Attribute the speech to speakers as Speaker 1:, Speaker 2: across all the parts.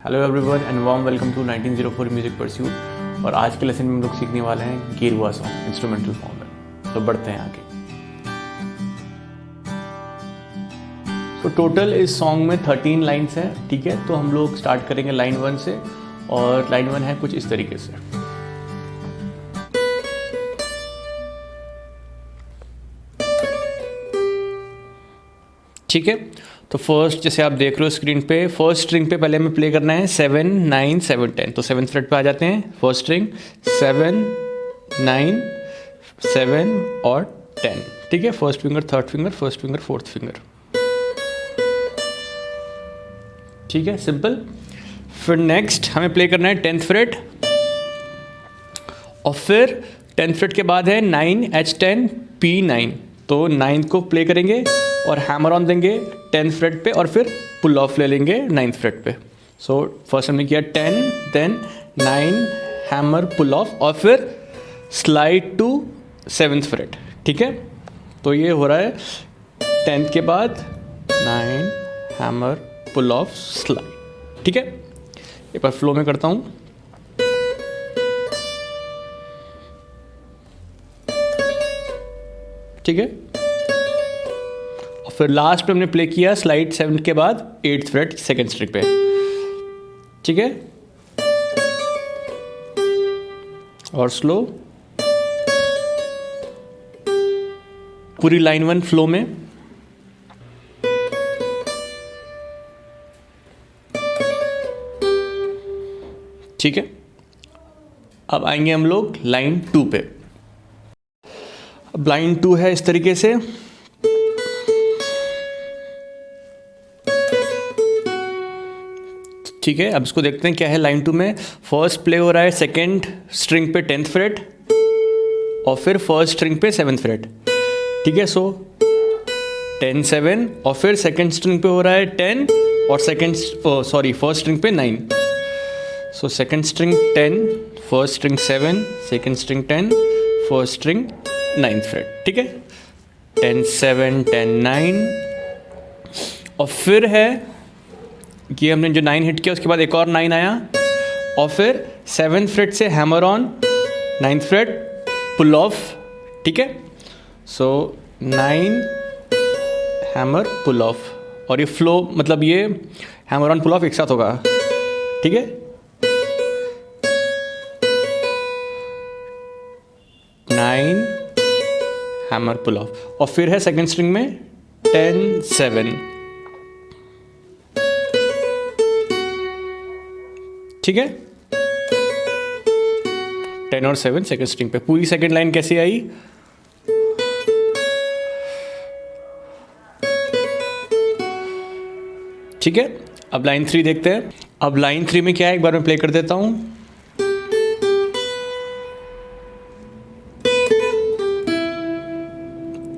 Speaker 1: Hello everyone and warm welcome to 1904 Music Pursuit. और आज के लेसन में हम लोग सीखने वाले हैं गेरुआ सॉन्ग इंस्ट्रूमेंटल फॉर्म में। तो बढ़ते हैं आगे। तो टोटल इस सॉन्ग में 13 लाइन्स हैं, ठीक है। तो हम लोग स्टार्ट करेंगे लाइन 1 से, और लाइन 1 है कुछ इस तरीके से। ठीक है, तो फर्स्ट जैसे आप देख रहे हो स्क्रीन पे, फर्स्ट स्ट्रिंग पे पहले हमें प्ले करना है 7 9 7 10। तो 7th फ्रेट पे आ जाते हैं। फर्स्ट स्ट्रिंग 7 9 7 और 10, ठीक है। First finger, third finger, first finger, fourth finger, ठीक है, सिंपल। फिर नेक्स्ट हमें प्ले करना है 10th फ्रेट, और फिर 10th फ्रेट के बाद है 9 H10 P9। तो 9 को प्ले करेंगे और हैमर ऑन देंगे 10th फ्रेट पे, और फिर पुल ऑफ ले लेंगे 9th फ्रेट पे। सो फर्स्ट हमने किया 10, देन 9 हैमर पुल ऑफ, और फिर स्लाइड टू 7th फ्रेट, ठीक है। तो ये हो रहा है 10th के बाद 9 हैमर पुल ऑफ स्लाइड, ठीक है। एक बार फ्लो में करता हूँ। ठीक है, और फिर लास्ट पे हमने प्ले किया स्लाइड 7 के बाद 8th फ्रेट सेकेंड स्ट्रिंग पे, ठीक है। और स्लो, पूरी लाइन 1 फ्लो में। ठीक है, अब आएंगे हम लोग लाइन 2 पे। अब लाइन 2 है इस तरीके से। ठीक है, अब इसको देखते हैं क्या है लाइन 2 में। फर्स्ट प्ले हो रहा है सेकेंड स्ट्रिंग पे 10th फ्रेट, और फिर फर्स्ट स्ट्रिंग पे 7th फ्रेट, ठीक है। सो 10 7, और फिर सेकेंड स्ट्रिंग पे हो रहा है 10, और फर्स्ट स्ट्रिंग पे 9। So second string 10, first string 7, second string 10, first string 9th freight, ठीक है। 10 7 10 9, और फिर है कि हमने जो 9 हिट किया उसके बाद एक और 9 आया, और फिर 7th फ्रेट से hammer on 9th fret pull off, ठीक है। सो 9 हैमर पुल ऑफ, और ये फ्लो मतलब ये हैमर ऑन पुल ऑफ एक साथ होगा, ठीक है। 9 हैमर पुल ऑफ, और फिर है सेकेंड स्ट्रिंग में 10 7, ठीक है। 10 और 7 सेकेंड स्ट्रिंग पे। पूरी सेकेंड लाइन कैसी आई? ठीक है, अब लाइन 3 देखते हैं। अब लाइन 3 में क्या है, एक बार मैं प्ले कर देता हूं।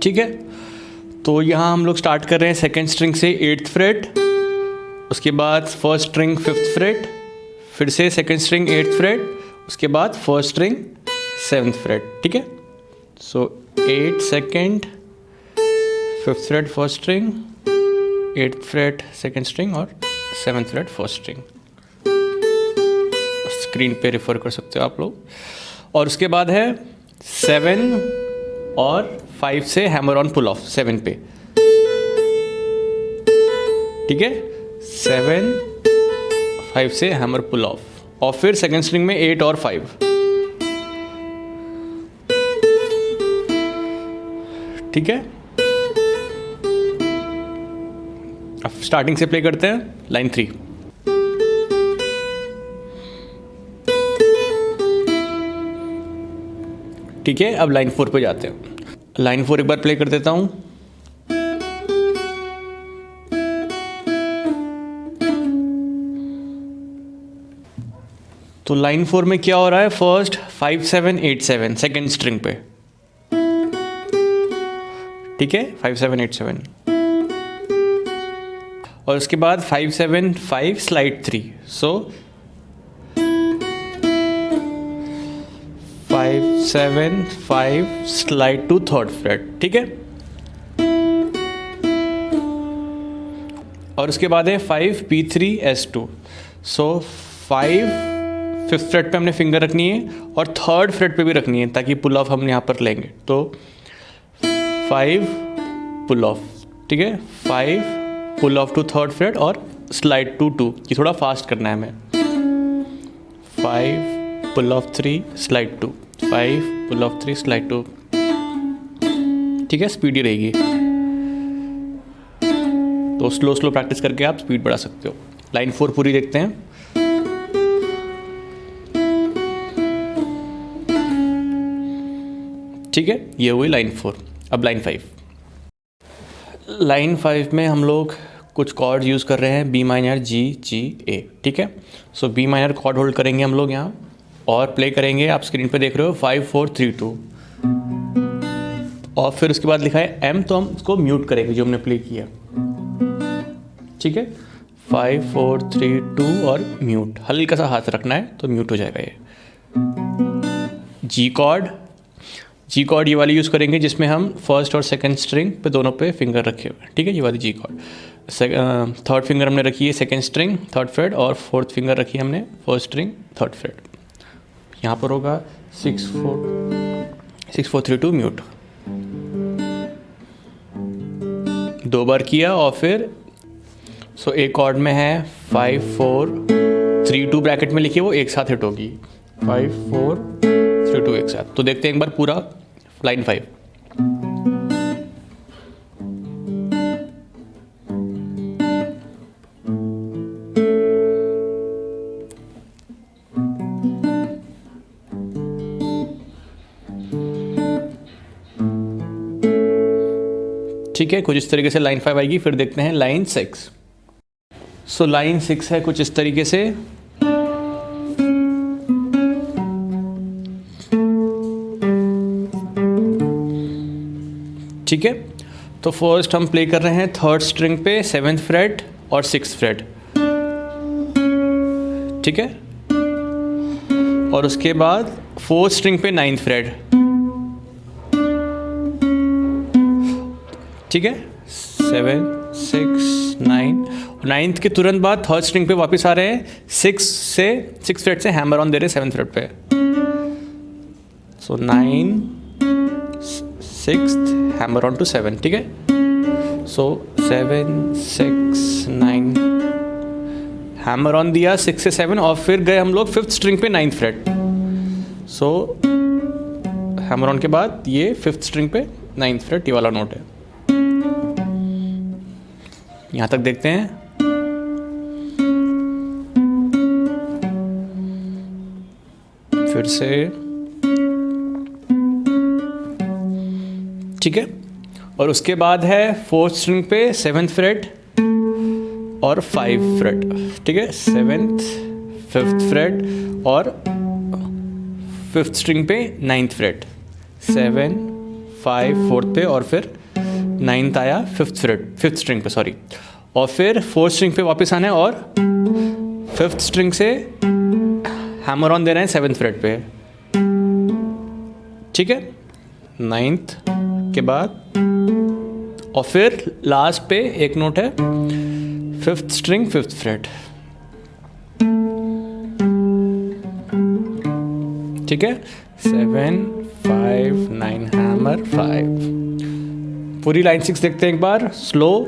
Speaker 1: ठीक है, तो यहां हम लोग स्टार्ट कर रहे हैं सेकेंड स्ट्रिंग से 8th फ्रेट, उसके बाद फर्स्ट स्ट्रिंग 5th फ्रेट, फिर से सेकेंड स्ट्रिंग 8th फ्रेट, उसके बाद फर्स्ट स्ट्रिंग 7th फ्रेट, ठीक है। सो 8 second, 5th freight first string, 8th freight second string, और 7th freight first string. Screen पे रेफर कर सकते हो आप लोग। और उसके बाद है 7 और 5 से हैमर ऑन पुल ऑफ 7 पे, ठीक है। 7 5 से हैमर पुल ऑफ, और फिर सेकेंड स्ट्रिंग में 8 और 5, ठीक है। अब स्टार्टिंग से प्ले करते हैं लाइन 3। ठीक है, अब लाइन 4 पे जाते हैं। लाइन 4 एक बार प्ले कर देता हूं। तो लाइन 4 में क्या हो रहा है, फर्स्ट 5 7 8 7 सेकेंड स्ट्रिंग पे, ठीक है। 5 7 8 7, और उसके बाद 5 7 5 slide 3। So 5 7 5 slide to 3rd fret, ठीक है। और उसके बाद है 5 P3 S2। सो 5 5th फ्रेट पे हमने फिंगर रखनी है और 3rd फ्रेट पे भी रखनी है ताकि पुल ऑफ हम यहाँ पर लेंगे। तो 5 पुल ऑफ, ठीक है, 5 pull off to 3rd fret और स्लाइड टू 2। ये थोड़ा फास्ट करना है हमें। 5 pull off 3 slide 2, 5 pull off 3 slide 2, ठीक है, स्पीड ही रहेगी। तो स्लो स्लो प्रैक्टिस करके आप स्पीड बढ़ा सकते हो। लाइन 4 पूरी देखते हैं। ठीक है, ये हुई लाइन 4। अब लाइन 5। लाइन 5 में हम लोग कुछ कॉर्ड यूज़ कर रहे हैं, बी माइनर, जी, जी, ए, ठीक है। सो बी माइनर कॉर्ड होल्ड करेंगे हम लोग यहाँ और प्ले करेंगे। आप स्क्रीन पे देख रहे हो 5 4 3 2, और फिर उसके बाद लिखा है एम, तो हम उसको म्यूट करेंगे जो हमने प्ले किया, ठीक है। 5 4 3 2 और म्यूट, हल्का सा हाथ रखना है तो म्यूट हो जाएगा ये। जी कॉर्ड, जी कॉर्ड ये वाली यूज़ करेंगे जिसमें हम फर्स्ट और सेकंड स्ट्रिंग पे दोनों पे फिंगर रखे हुए हैं, ठीक है, ये वाली जी कॉर्ड। 3rd फिंगर हमने रखी है सेकंड स्ट्रिंग 3rd फ्रेट, और 4th फिंगर रखी है हमने फर्स्ट स्ट्रिंग 3rd फ्रेट। यहाँ पर होगा 6 4 3 2 म्यूट। 2 बार किया और फिर सो एक कॉर्ड में है 5 4 3 2 ब्रैकेट में लिखिए, वो एक साथ हिट होगी 5 4 3 2 एक साथ। तो देखते हैं एक बार पूरा लाइन 5। ठीक है, कुछ इस तरीके से लाइन 5 आएगी। फिर देखते हैं लाइन 6। सो लाइन 6 है कुछ इस तरीके से। ठीक है, तो फर्स्ट हम प्ले कर रहे हैं 3rd स्ट्रिंग पे 7th फ्रेट और 6th फ्रेट, ठीक है, और उसके बाद 4th स्ट्रिंग पे 9th फ्रेट, ठीक है, 7 6 9, 9th के तुरंत बाद 3rd स्ट्रिंग पे वापस आ रहे हैं, 6 फ्रेट से हैमर ऑन दे रहे हैं 7th फ्रेट पे। सो 9 6th हैमर ऑन टू 7, ठीक है। सो 7 6 9 हैमर ऑन दिया 6 से 7, और फिर गए हम लोग 5th स्ट्रिंग पे 9th freight. So hammer on के बाद ये 5th स्ट्रिंग पे 9th फ्रेट, ये वाला नोट है। यहाँ तक देखते हैं। फिर से, ठीक है, और उसके बाद है 4th स्ट्रिंग पे 7th फ्रेट और 5 फ्रेट, ठीक है, 7th 5th फ्रेट और 5th स्ट्रिंग पे 9th फ्रेट, 7 5 4th पे, और फिर 9th आया 5th फ्रेट 5th स्ट्रिंग पे, सॉरी, और फिर 4th स्ट्रिंग पे वापस आना है और 5th स्ट्रिंग से हैमर ऑन दे रहे हैं 7th फ्रेट पे, ठीक है, 9th के बाद, और फिर लास्ट पे एक नोट है 5th स्ट्रिंग 5th फ्रेट, ठीक है, 7 5 9 हैमर 5। पूरी लाइन 6 देखते हैं एक बार स्लो।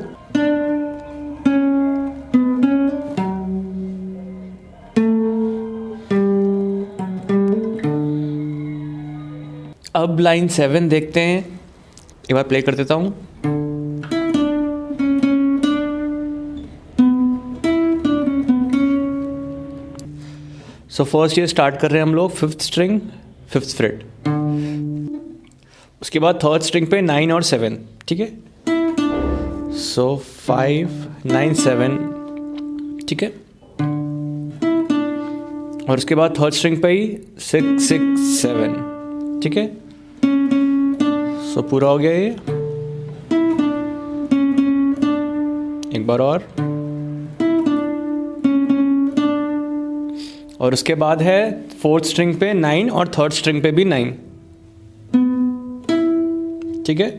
Speaker 1: अब लाइन 7 देखते हैं, एक बार प्ले कर देता हूं। सो फर्स्ट ये स्टार्ट कर रहे हैं हम लोग 5th स्ट्रिंग 5th फ्रेट, उसके बाद 3rd स्ट्रिंग पे 9 और 7, ठीक है, सो 5 9 7, ठीक है, और उसके बाद 3rd स्ट्रिंग पे ही 6 6 7, ठीक है, सो पूरा हो गया ये। एक बार और उसके बाद है 4th स्ट्रिंग पे 9 और 3rd स्ट्रिंग पे भी 9, ठीक है,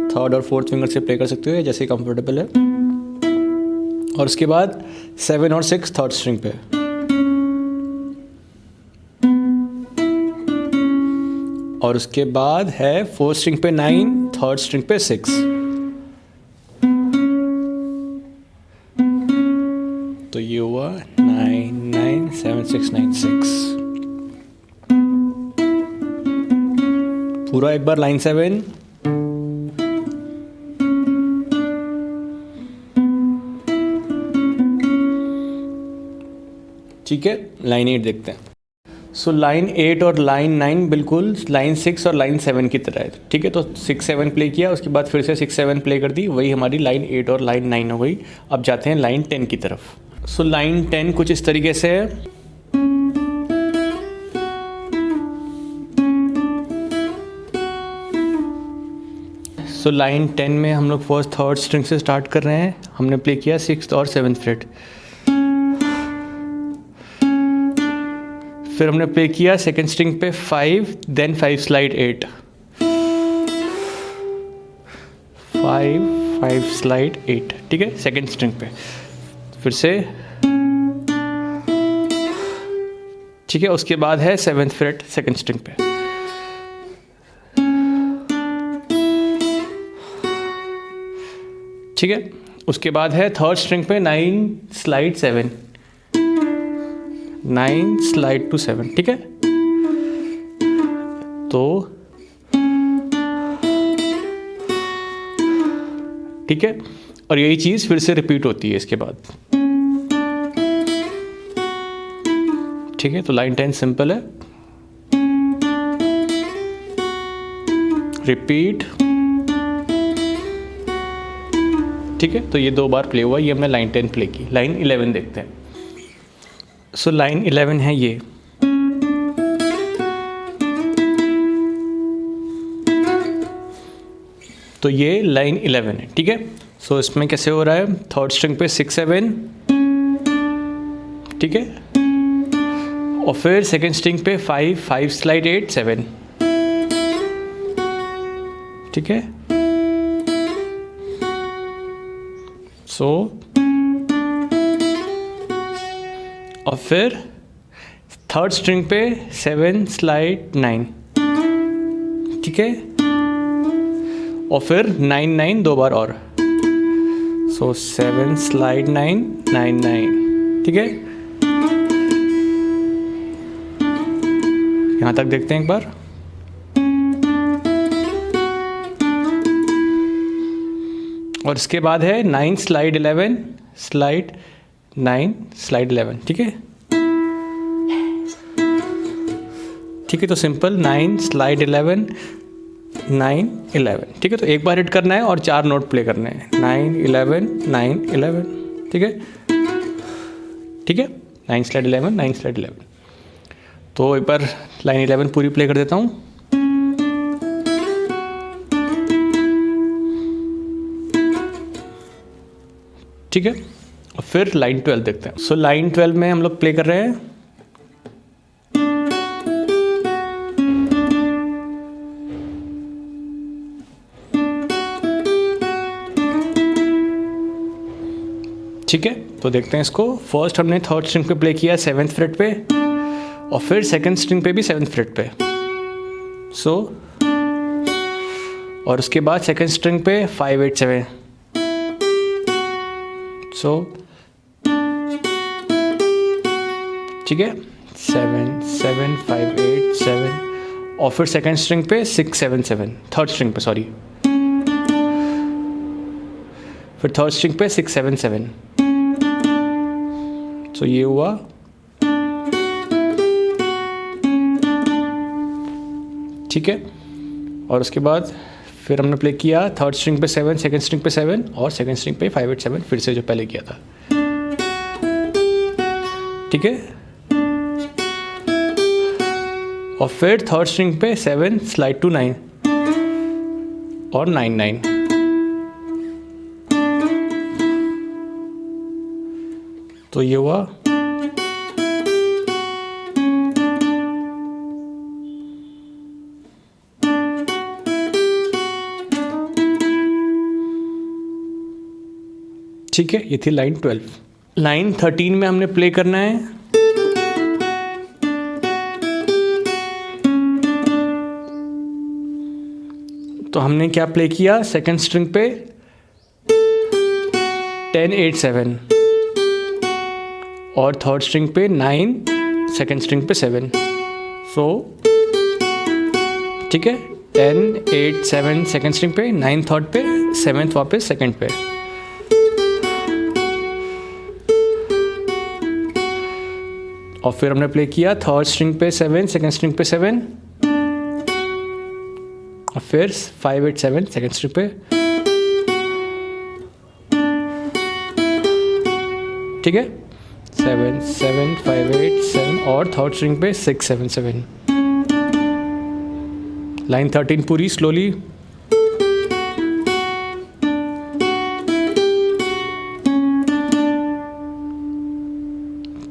Speaker 1: 3rd और 4th फिंगर से प्ले कर सकते हो जैसे कंफर्टेबल है। और उसके बाद 7 और 6 थर्ड स्ट्रिंग पे, और उसके बाद है 4th स्ट्रिंग पे 9, 3rd स्ट्रिंग पे 6। तो ये हुआ 9 9 7 6 9 6। पूरा एक बार लाइन 7, ठीक है। लाइन 8 देखते हैं। सो लाइन 8 और लाइन 9 बिल्कुल लाइन 6 और लाइन 7 की तरह है, ठीक है। तो 6 7 प्ले किया, उसके बाद फिर से 6 7 प्ले कर दी, वही हमारी लाइन 8 और लाइन 9 हो गई। अब जाते हैं लाइन 10 की तरफ। सो लाइन 10 कुछ इस तरीके से है। सो लाइन 10 में हम लोग फर्स्ट 3rd स्ट्रिंग से स्टार्ट कर रहे हैं। हमने प्ले किया 6th और 7th फ्रेट, फिर हमने प्ले किया 2nd स्ट्रिंग पे 5, देन 5 स्लाइड 8, 5 स्लाइड 8, ठीक है, 2nd स्ट्रिंग पे। फिर से, ठीक है। उसके बाद है 7th फ्रेट 2nd स्ट्रिंग पे, ठीक है। उसके बाद है 3rd स्ट्रिंग पे 9 स्लाइड 7, 9 स्लाइड टू 7, ठीक है। तो ठीक है, और यही चीज़ फिर से रिपीट होती है इसके बाद, ठीक है। तो लाइन 10 सिंपल है, रिपीट, ठीक है। तो ये 2 बार प्ले हुआ, ये हमने लाइन 10 प्ले की। लाइन 11 देखते हैं। सो लाइन 11 है ये, तो ये लाइन 11 है, ठीक है। सो इसमें कैसे हो रहा है, 3rd स्ट्रिंग पे 6 7, ठीक है, और फिर 2nd स्ट्रिंग पे 5 स्लाइड 8 7, ठीक है। सो और फिर 3rd स्ट्रिंग पे 7 स्लाइड 9, ठीक है, और फिर 9 9 2 बार और, सो 7 स्लाइड 9 9 9, ठीक है। यहाँ तक देखते हैं एक बार। और इसके बाद है 9 स्लाइड 11 स्लाइड 9 स्लाइड 11, ठीक है, ठीक है। तो सिंपल 9 स्लाइड 11 9 11, ठीक है। तो एक बार हिट करना है और 4 नोट प्ले करने हैं, 9 11 9 11, ठीक है, ठीक है। 9 स्लाइड 11 9 स्लाइड 11। तो एक बार लाइन 11 पूरी प्ले कर देता हूँ। ठीक है, और फिर लाइन 12 देखते हैं। सो लाइन 12 में हम लोग प्ले कर रहे हैं, ठीक है। तो देखते हैं इसको। फर्स्ट हमने 3rd स्ट्रिंग पे प्ले किया 7th फ्रेट पे, और फिर 2nd स्ट्रिंग पे भी 7th फ्रेट पे, सो और उसके बाद 2nd स्ट्रिंग पे 5 8 7, सो ठीक है, 7 7 5 8 7, और फिर 2nd स्ट्रिंग पे 6 7 7, 3rd स्ट्रिंग पे सॉरी, फिर 3rd स्ट्रिंग पे 6 7 7, तो ये हुआ, ठीक है। और उसके बाद फिर हमने प्ले किया 3rd स्ट्रिंग पे 7, 2nd स्ट्रिंग पे 7, और 2nd स्ट्रिंग पे 5 8 7, फिर से जो पहले किया था, ठीक है। और फिर 3rd स्ट्रिंग पे 7 स्लाइड टू 9 और 9 9, तो ये हुआ, ठीक है, ये थी लाइन 12। लाइन 13 में हमने प्ले करना है तो हमने क्या प्ले किया, सेकंड स्ट्रिंग पे 10 8 7 और थर्ड स्ट्रिंग पे 9, सेकंड स्ट्रिंग पे 7। सो ठीक है, 10 8 7 सेकंड स्ट्रिंग पे, 9 थर्ड पे, 7th वापस सेकंड पे। और फिर हमने प्ले किया थर्ड स्ट्रिंग पे 7, सेकंड स्ट्रिंग पे 7 और फिर 5 8 7 सेकंड स्ट्रिंग पे। ठीक है, 7 7 5 8 7 और थर्ड स्ट्रिंग पे 6 7 7। लाइन 13 पूरी स्लोली।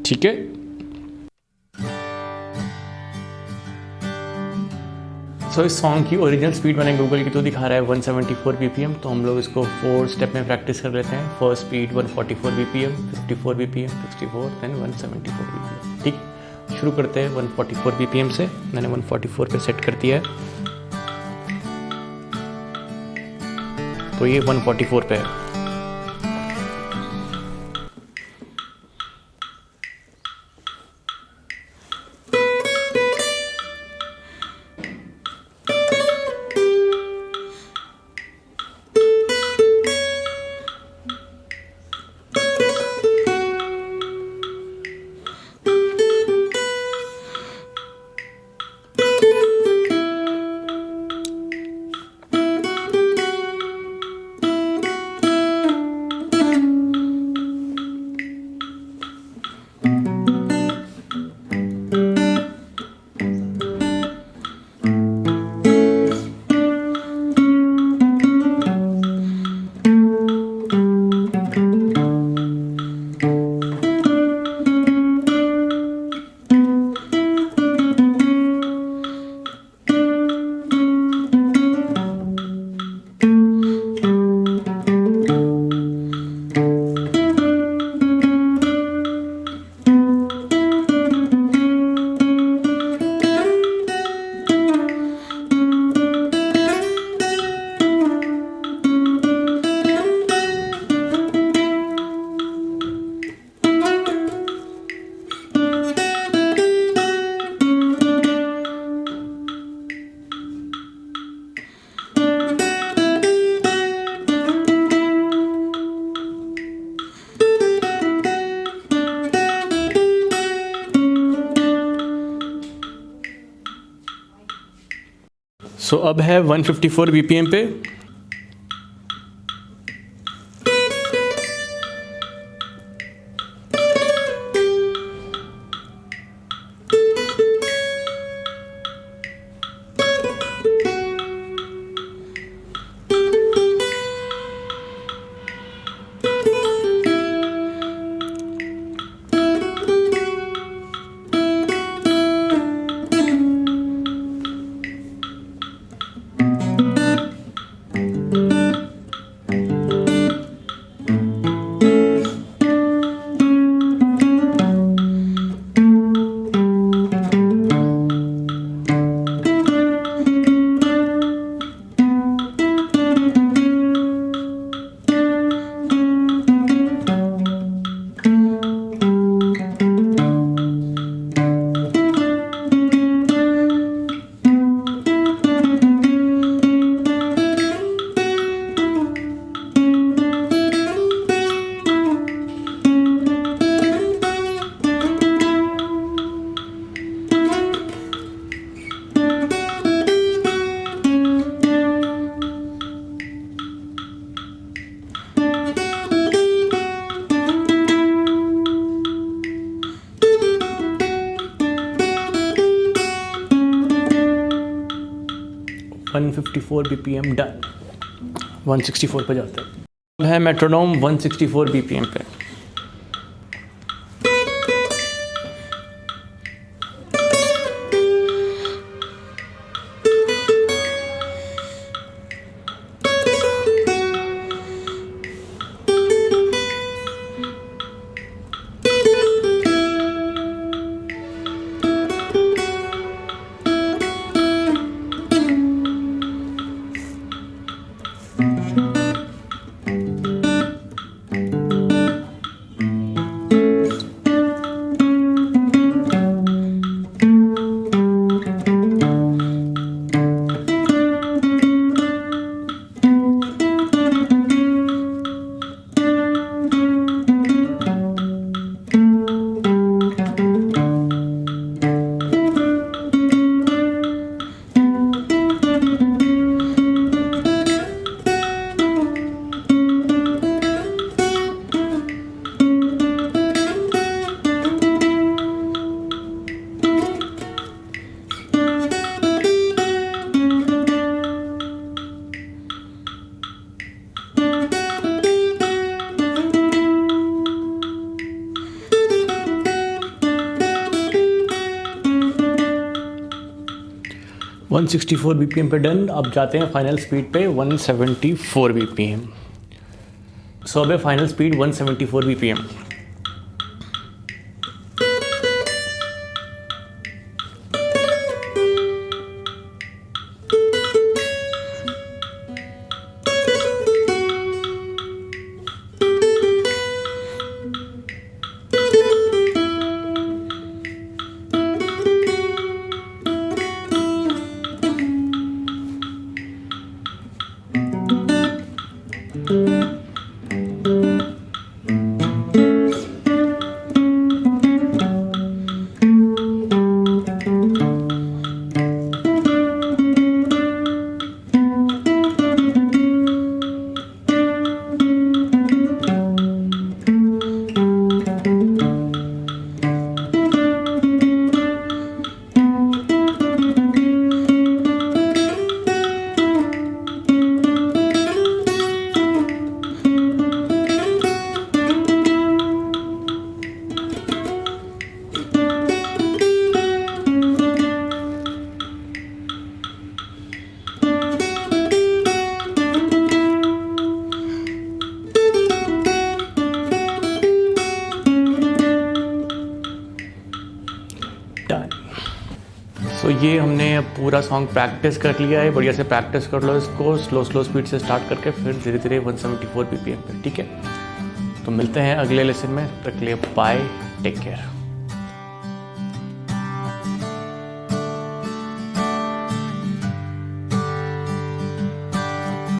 Speaker 1: ठीक है, सो इस सॉन्ग की ओरिजिनल स्पीड मैंने गूगल की तो दिखा रहा है 174 BPM। तो हम लोग इसको 4 स्टेप में प्रैक्टिस कर लेते हैं। First speed 144 BPM, 54 BPM, 64, then 174 BPM। ठीक, शुरू करते हैं 144 BPM से। मैंने 144 पे सेट कर दिया है, तो ये 144 पे है। सो अब है 154 BPM पे। One 154 BPM done. 164 पे जाते हैं। है मेट्रोनोम 164 BPM पे। 164 BPM पे डन। अब जाते हैं फाइनल स्पीड पे 174 BPM। सो अब फाइनल स्पीड 174 BPM। सो ये हमने पूरा सॉन्ग प्रैक्टिस कर लिया है। बढ़िया से प्रैक्टिस कर लो इसको, स्लो स्पीड से स्टार्ट करके फिर धीरे धीरे 174 BPM पे। ठीक है, तो मिलते हैं अगले लेसन में। तक के लिए बाय, टेक केयर।